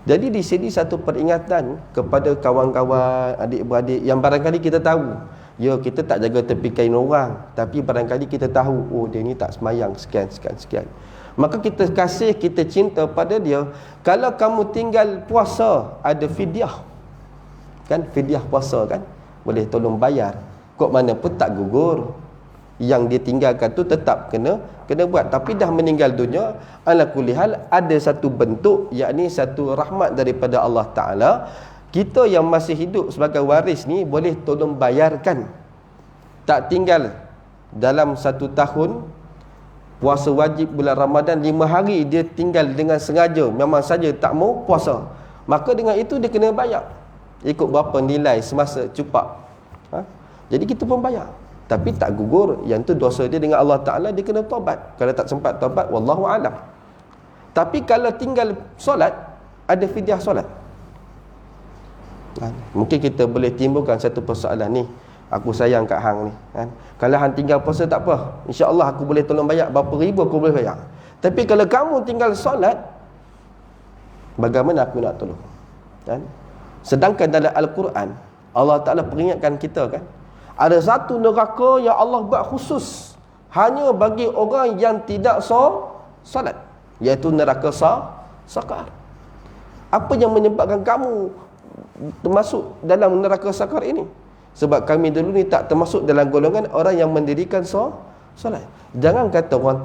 Jadi di sini satu peringatan kepada kawan-kawan, adik-beradik yang barangkali kita tahu, ya kita tak jaga tepi kain orang, tapi barangkali kita tahu, oh dia ni tak semayang sekian. Maka kita kasih, kita cinta pada dia. Kalau kamu tinggal puasa, ada fidyah, kan? Fidyah puasa, kan? Boleh tolong bayar. Kok mana pun tak gugur. Yang dia tinggalkan tu tetap kena buat. Tapi dah meninggal dunia, ala kulli hal ada satu bentuk, yakni satu rahmat daripada Allah Ta'ala. Kita yang masih hidup sebagai waris ni boleh tolong bayarkan. Tak tinggal dalam 1 tahun puasa wajib bulan Ramadan 5 hari, dia tinggal dengan sengaja, memang saja tak mau puasa, maka dengan itu dia kena bayar ikut berapa nilai semasa cupak. Jadi kita pun bayar, tapi tak gugur. Yang tu dosa dia dengan Allah Ta'ala, dia kena taubat. Kalau tak sempat taubat, wallahu alam. Tapi kalau tinggal solat, ada fidyah solat. kan? Mungkin kita boleh timbulkan satu persoalan ni, aku sayang kat hang ni, kan? Kalau hang tinggal puasa tak apa, insya-Allah aku boleh tolong bayar, berapa ribu aku boleh bayar. Tapi kalau kamu tinggal solat, bagaimana aku nak tolong, kan? Sedangkan dalam Al-Quran Allah Ta'ala peringatkan kita, kan, ada satu neraka yang Allah buat khusus hanya bagi orang yang tidak solat, iaitu neraka Sakar. Apa yang menyebabkan kamu termasuk dalam neraka Sakar ini? Sebab kami dulu ni tak termasuk dalam golongan orang yang mendirikan solat. Jangan kata orang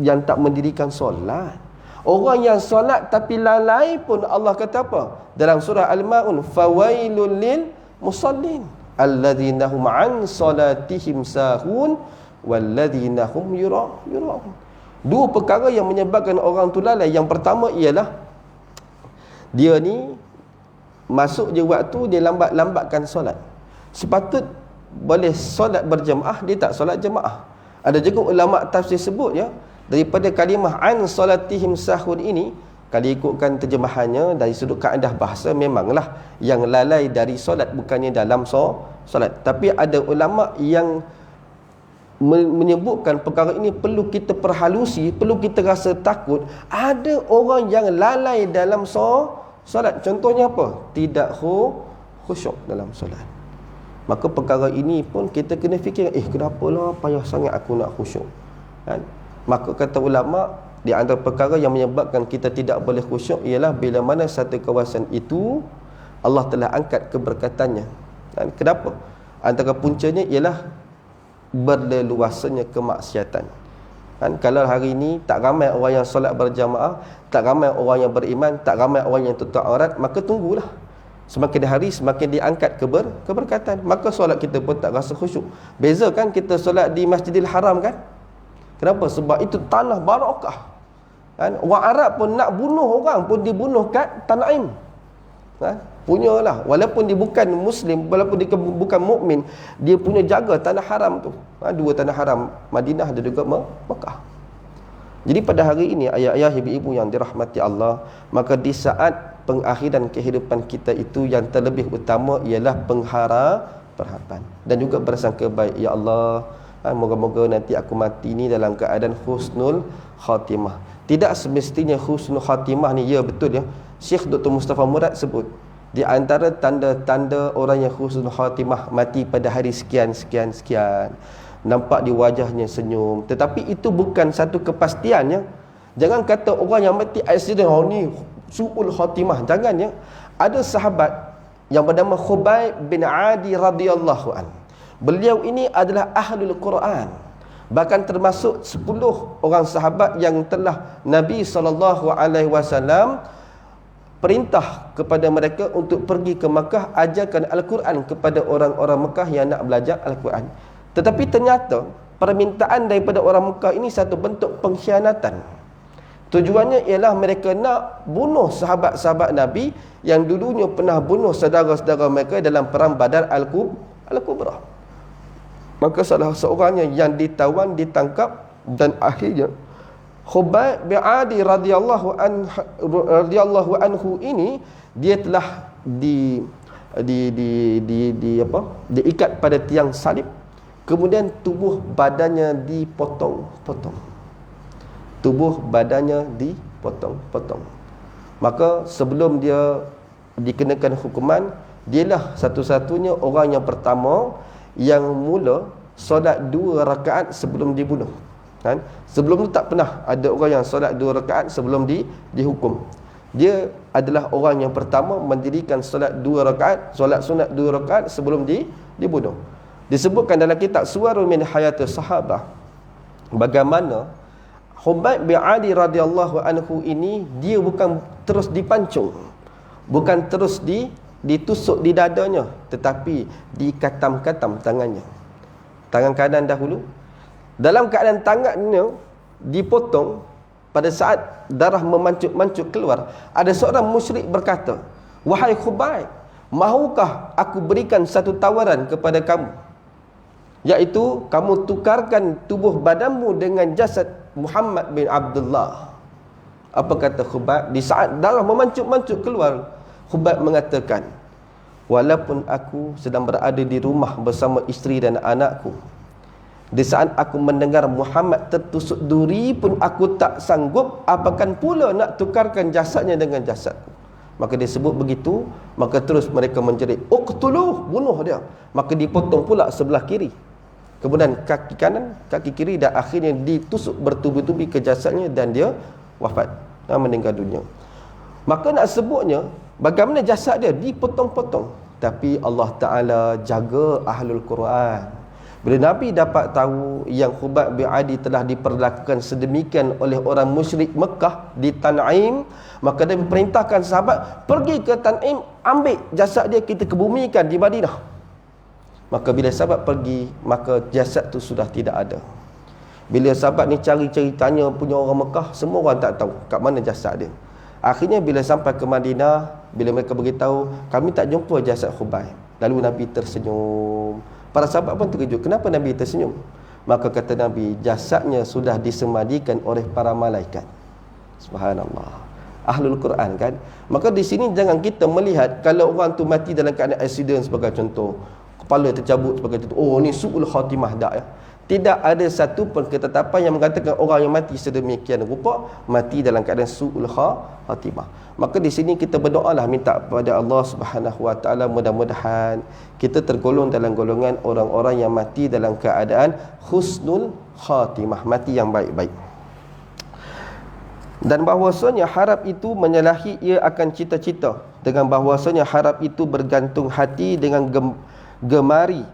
yang tak mendirikan solat. Orang yang solat tapi lalai pun Allah kata apa? Dalam surah Al-Ma'un, fawailul lil musallin alladzina hum an salatihim sahun walladzina hum yura'un. Dua perkara yang menyebabkan orang tu lalai. Yang pertama ialah dia ni masuk je waktu, dia lambatkan solat. Sepatut boleh solat berjemaah, dia tak solat jemaah. Ada juga ulama tafsir sebut, ya, daripada kalimah an salatihim sahun ini, kalau ikutkan terjemahannya dari sudut kaedah bahasa, memanglah yang lalai dari solat bukannya dalam solat. Tapi ada ulama yang menyebutkan perkara ini perlu kita perhalusi, perlu kita rasa takut. Ada orang yang lalai dalam solat. Contohnya apa? Tidak khusyuk dalam solat. Maka perkara ini pun kita kena fikir, kenapalah payah sangat aku nak khusyuk, kan? Maka kata ulama, di antara perkara yang menyebabkan kita tidak boleh khusyuk ialah bila mana satu kawasan itu Allah telah angkat keberkatannya. Dan kenapa? Antara puncanya ialah berleluasanya kemaksiatan. Kan, kalau hari ini tak ramai orang yang solat berjamaah, tak ramai orang yang beriman, tak ramai orang yang tutup aurat, maka tunggulah. Semakin hari semakin diangkat keberkatan. Maka solat kita pun tak rasa khusyuk. Beza kan kita solat di Masjidil Haram, kan? Kenapa? Sebab itu tanah barakah. Kan? Orang Arab pun nak bunuh orang pun dibunuh kat Tanaim. Kan? Punyalah, walaupun dia bukan Muslim, walaupun dia bukan mukmin, dia punya jaga tanah haram tu. Dua tanah haram, Madinah dan juga Mekah. Jadi pada hari ini, ayah-ayah, ibu-ibu yang dirahmati Allah, maka di saat pengakhiran kehidupan kita itu, yang terlebih utama ialah pengharapan dan juga bersangka baik. Ya Allah, moga-moga nanti aku mati ni dalam keadaan husnul khatimah. Tidak semestinya husnul khatimah ni, ya betul, ya, Syekh Dr. Mustafa Murad sebut di antara tanda-tanda orang yang husnul khatimah, mati pada hari sekian, nampak di wajahnya senyum. Tetapi itu bukan satu kepastian, ya. Jangan kata orang yang mati accident, ni su'ul khatimah. Jangan, ya. Ada sahabat yang bernama Khubayb bin Adi radhiyallahu an. Beliau ini adalah ahlul Quran. Bahkan termasuk 10 orang sahabat yang telah Nabi SAW perintah kepada mereka untuk pergi ke Makkah, ajarkan Al-Quran kepada orang-orang Makkah yang nak belajar Al-Quran. Tetapi ternyata permintaan daripada orang Makkah ini satu bentuk pengkhianatan. Tujuannya ialah mereka nak bunuh sahabat-sahabat Nabi yang dulunya pernah bunuh saudara-saudara mereka dalam perang Badar Al-Kubra. Maka salah seorangnya yang ditawan, ditangkap, dan akhirnya Khubayb bin Adi radhiyallahu anhu ini, dia telah diikat pada tiang salib, kemudian tubuh badannya dipotong-potong. Maka sebelum dia dikenakan hukuman, dialah satu-satunya orang yang pertama yang mula solat 2 rakaat sebelum dibunuh. Kan? Sebelum tu tak pernah ada orang yang solat 2 rakaat sebelum dihukum. Dia adalah orang yang pertama mendirikan solat 2 rakaat, solat sunat 2 rakaat sebelum dibunuh. Disebutkan dalam kitab Suwarun min Hayatus Sahabah bagaimana Khubayb bin Adi radhiyallahu anhu ini, dia bukan terus dipancung, bukan terus ditusuk di dadanya, tetapi dikatam-katam tangannya. Tangan kanan dahulu, dalam keadaan tangannya dipotong. Pada saat darah memancut-mancut keluar, ada seorang musyrik berkata, "Wahai Khubayb, mahukah aku berikan satu tawaran kepada kamu, iaitu kamu tukarkan tubuh badanmu dengan jasad Muhammad bin Abdullah?" Apa kata Khubayb? Di saat darah memancut-mancut keluar, Khubayb mengatakan, walaupun aku sedang berada di rumah bersama isteri dan anakku, di saat aku mendengar Muhammad tertusuk duri pun aku tak sanggup, apakan pula nak tukarkan jasadnya dengan jasadku. Maka dia sebut begitu, maka terus mereka menjerit, uqtuluh, bunuh dia. Maka dipotong pula sebelah kiri, kemudian kaki kanan, kaki kiri, dan akhirnya ditusuk bertubi-tubi ke jasadnya dan dia wafat dan meninggal dunia. Maka nak sebutnya bagaimana jasad dia dipotong-potong, tapi Allah Ta'ala jaga ahlul Quran. Bila Nabi dapat tahu yang Khubayb bin Adi telah diperlakukan sedemikian oleh orang musyrik Mekah di Tan'im, maka dia perintahkan sahabat pergi ke Tan'im, ambil jasad dia, kita kebumikan di Madinah. Maka bila sahabat pergi, maka jasad tu sudah tidak ada. Bila sahabat ni cari-cari tanya punya orang Mekah, semua orang tak tahu kat mana jasad dia. Akhirnya bila sampai ke Madinah, bila mereka beritahu, kami tak jumpa jasad Khubayb. Lalu Nabi tersenyum. Para sahabat pun terkejut, kenapa Nabi tersenyum? Maka kata Nabi, jasadnya sudah disemadikan oleh para malaikat. Subhanallah. Ahlul Quran kan. Maka di sini jangan kita melihat kalau orang tu mati dalam keadaan accident sebagai contoh, kepala tercabut sebagai contoh, oh ni su'ul khatimah, tak ya. Tidak ada satu pun ketetapan yang mengatakan orang yang mati sedemikian rupa mati dalam keadaan su'ul khatimah. Maka di sini kita berdoalah, minta kepada Allah Subhanahu Wa Taala, mudah-mudahan kita tergolong dalam golongan orang-orang yang mati dalam keadaan husnul khatimah, mati yang baik-baik. Dan bahwasanya harap itu menyalahi ia akan cita-cita, dengan bahwasanya harap itu bergantung hati dengan gemari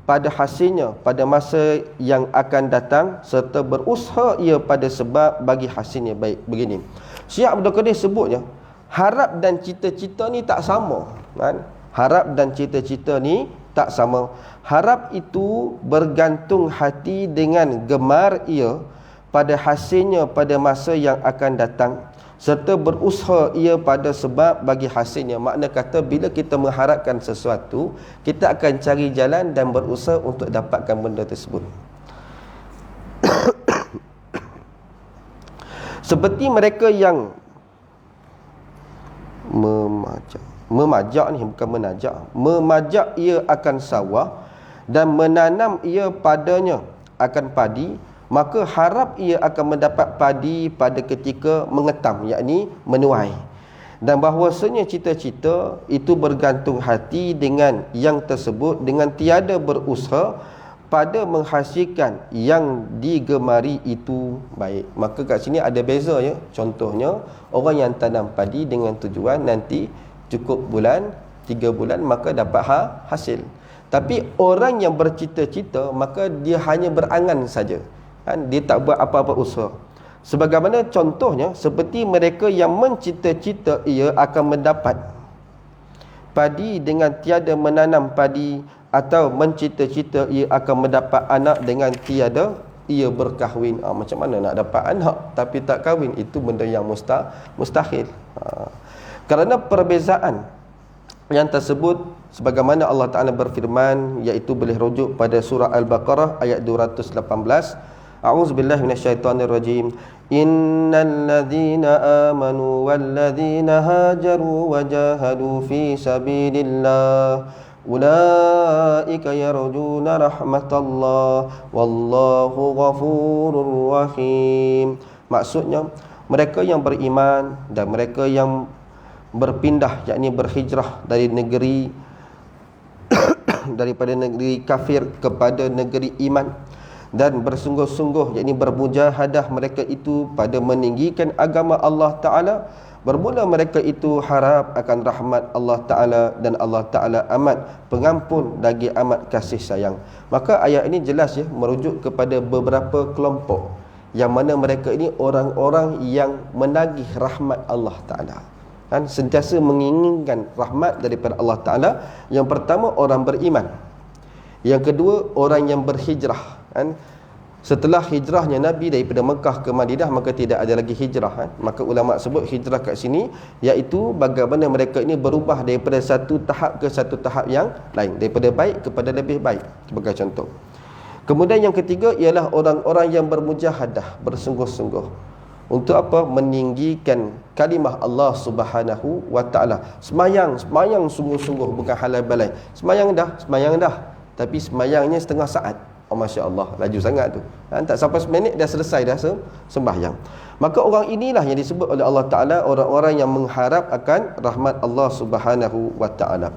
pada hasilnya pada masa yang akan datang, serta berusaha ia pada sebab bagi hasilnya baik. Begini Syekh Abdul Qadir sebutnya, harap dan cita-cita ni tak sama kan? Harap dan cita-cita ni tak sama. Harap itu bergantung hati dengan gemar ia pada hasilnya pada masa yang akan datang, serta berusaha ia pada sebab bagi hasilnya. Makna kata bila kita mengharapkan sesuatu, kita akan cari jalan dan berusaha untuk dapatkan benda tersebut. Seperti mereka yang memajak ni, bukan menajak, memajak ia akan sawah dan menanam ia padanya akan padi, maka harap ia akan mendapat padi pada ketika mengetam, yakni menuai. Dan bahwasanya cita-cita itu bergantung hati dengan yang tersebut, dengan tiada berusaha pada menghasilkan yang digemari itu baik. Maka kat sini ada beza ya. Contohnya orang yang tanam padi dengan tujuan nanti cukup bulan, 3 bulan maka dapat hasil. Tapi orang yang bercita-cita, maka dia hanya berangan saja kan? Dia tak buat apa-apa usaha. Sebagaimana contohnya seperti mereka yang mencita-cita ia akan mendapat padi dengan tiada menanam padi, atau mencita-cita ia akan mendapat anak dengan tiada ia berkahwin. Macam mana nak dapat anak tapi tak kahwin? Itu benda yang mustahil. Kerana perbezaan yang tersebut, sebagaimana Allah Ta'ala berfirman, iaitu boleh rujuk pada surah Al-Baqarah ayat 218. A'udzubillahi minasyaitonirrajim. Innal ladzina amanu wal ladzina hajaru wajahadu fi sabilillah ulaika yarjuna rahmatallah wallahu ghafurur rahim. Maksudnya mereka yang beriman dan mereka yang berpindah, yakni berhijrah dari negeri daripada negeri kafir kepada negeri iman, dan bersungguh-sungguh, yakni bermujahadah mereka itu pada meninggikan agama Allah Ta'ala, bermula mereka itu harap akan rahmat Allah Ta'ala, dan Allah Ta'ala amat pengampun lagi amat kasih sayang. Maka ayat ini jelas ya, merujuk kepada beberapa kelompok yang mana mereka ini orang-orang yang menagih rahmat Allah Ta'ala kan, sentiasa menginginkan rahmat daripada Allah Ta'ala. Yang pertama orang beriman, yang kedua orang yang berhijrah kan. Setelah hijrahnya Nabi daripada Mekah ke Madinah, maka tidak ada lagi hijrah kan. Maka ulama sebut hijrah kat sini iaitu bagaimana mereka ini berubah daripada satu tahap ke satu tahap yang lain, daripada baik kepada lebih baik, sebagai contoh. Kemudian yang ketiga ialah orang-orang yang bermujahadah, bersungguh-sungguh Untuk apa? Meninggikan kalimah Allah Subhanahu wa taala. Semayang sungguh-sungguh, bukan halal balai. Semayang dah. Tapi semayangnya setengah saat. Oh, Masya Allah, laju sangat tu. Tak sampai seminit dah selesai dah sembahyang. Maka orang inilah yang disebut oleh Allah Ta'ala orang-orang yang mengharap akan rahmat Allah Subhanahu wa taala.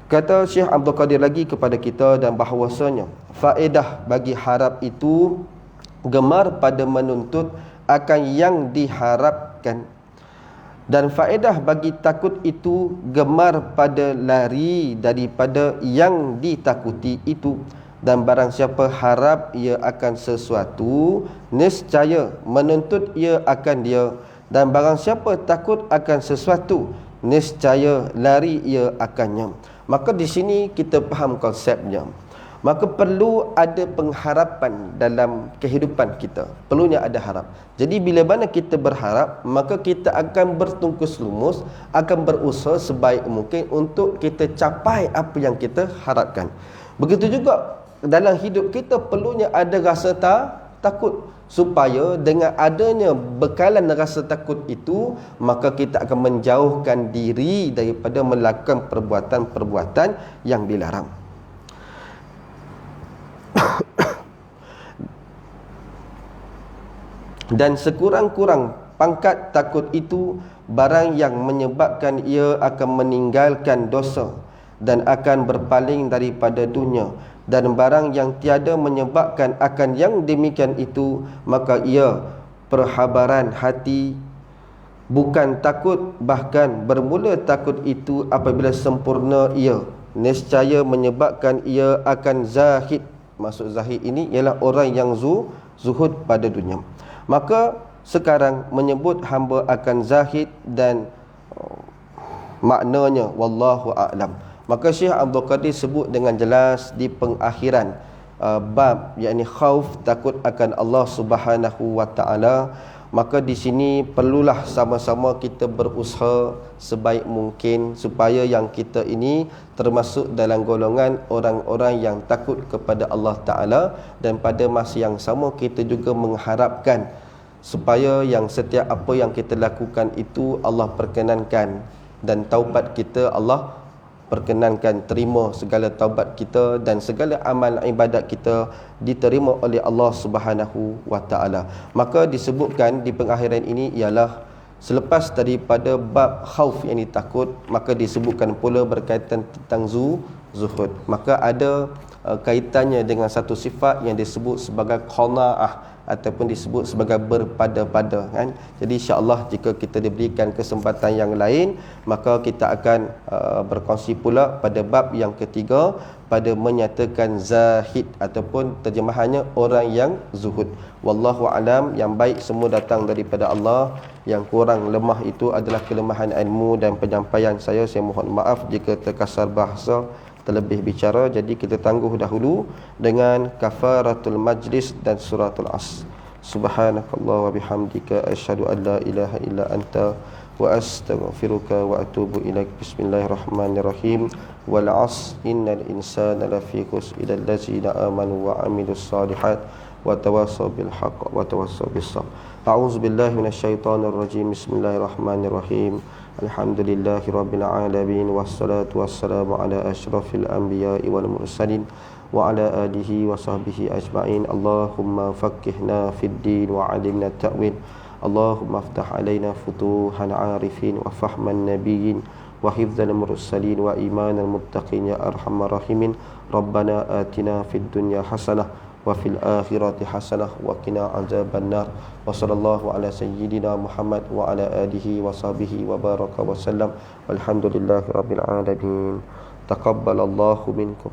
Kata Syekh Abdul Qadir lagi kepada kita, dan bahawasanya faedah bagi harap itu gemar pada menuntut akan yang diharapkan, dan faedah bagi takut itu gemar pada lari daripada yang ditakuti itu. Dan barang siapa harap ia akan sesuatu, nescaya menuntut ia akan dia. Dan barang siapa takut akan sesuatu, nescaya lari ia akannya. Maka di sini kita faham konsepnya. Maka perlu ada pengharapan dalam kehidupan kita. Perlunya ada harap. Jadi bila mana kita berharap, maka kita akan bertungkus lumus, akan berusaha sebaik mungkin untuk kita capai apa yang kita harapkan. Begitu juga dalam hidup kita perlunya ada rasa takut, supaya dengan adanya bekalan rasa takut itu, maka kita akan menjauhkan diri daripada melakukan perbuatan-perbuatan yang dilarang. Dan sekurang-kurang pangkat takut itu barang yang menyebabkan ia akan meninggalkan dosa dan akan berpaling daripada dunia. Dan barang yang tiada menyebabkan akan yang demikian itu, maka ia perhabaran hati, bukan takut. Bahkan bermula takut itu apabila sempurna ia, nescaya menyebabkan ia akan zahid. Maksud zahid ini ialah orang yang zuhud pada dunia. Maka sekarang menyebut hamba akan zahid dan maknanya wallahu a'lam. Maka Syekh Abdul Qadir sebut dengan jelas di pengakhiran bab, yakni khauf, takut akan Allah Subhanahu wa taala. Maka di sini perlulah sama-sama kita berusaha sebaik mungkin supaya yang kita ini termasuk dalam golongan orang-orang yang takut kepada Allah Ta'ala. Dan pada masa yang sama kita juga mengharapkan supaya yang setiap apa yang kita lakukan itu Allah perkenankan, dan taubat kita Allah perkenankan, terima segala taubat kita, dan segala amal ibadat kita diterima oleh Allah Subhanahu wa taala. Maka disebutkan di pengakhiran ini ialah selepas daripada bab khauf yang ditakut, maka disebutkan pula berkaitan tentang zuhud. Maka ada kaitannya dengan satu sifat yang disebut sebagai qanaah ataupun disebut sebagai berpada-pada, kan. Jadi insya-Allah jika kita diberikan kesempatan yang lain, maka kita akan berkongsi pula pada bab yang ketiga, pada menyatakan zahid ataupun terjemahannya orang yang zuhud. Wallahu alam. Yang baik semua datang daripada Allah, yang kurang lemah itu adalah kelemahan ilmu dan penyampaian saya mohon maaf jika terkasar bahasa, terlebih bicara. Jadi kita tangguh dahulu dengan kafaratul majlis dan suratul as. Subhanakallah wa bihamdika asyhadu an la ilaha illa anta wa astaghfiruka wa atubu ilaik. Bismillahirrahmanirrahim. Wal 'asr innal insana lafi khusr illa allazina amanu wa amilus solihat wa tawassaw bil haqq wa tawassaw bis sabr. A'udzu billahi minasyaitonir rajim. Bismillahirrahmanirrahim. Alhamdulillahi rabbil alamin, wassalatu wassalamu ala asyrafil anbiya'i wal mursalin wa ala alihi wa sahbihi ajma'in. Allahumma faqqihna fid din wa 'allimna ta'wil. Allahumma aftah alaina futuhan 'arifin wa fahman nabiyyin wa hifdzal mursalin wa imanal muttaqin ya arhamar rahimin. Rabbana atina fid dunya hasanah wa fil akhirati hasanah wa qina azabannar. Wa sallallahu ala sayyidina Muhammad wa ala alihi wa sahbihi wa baraka wa sallam. Walhamdulillahi rabbil alamin. Taqabbalallahu minkum.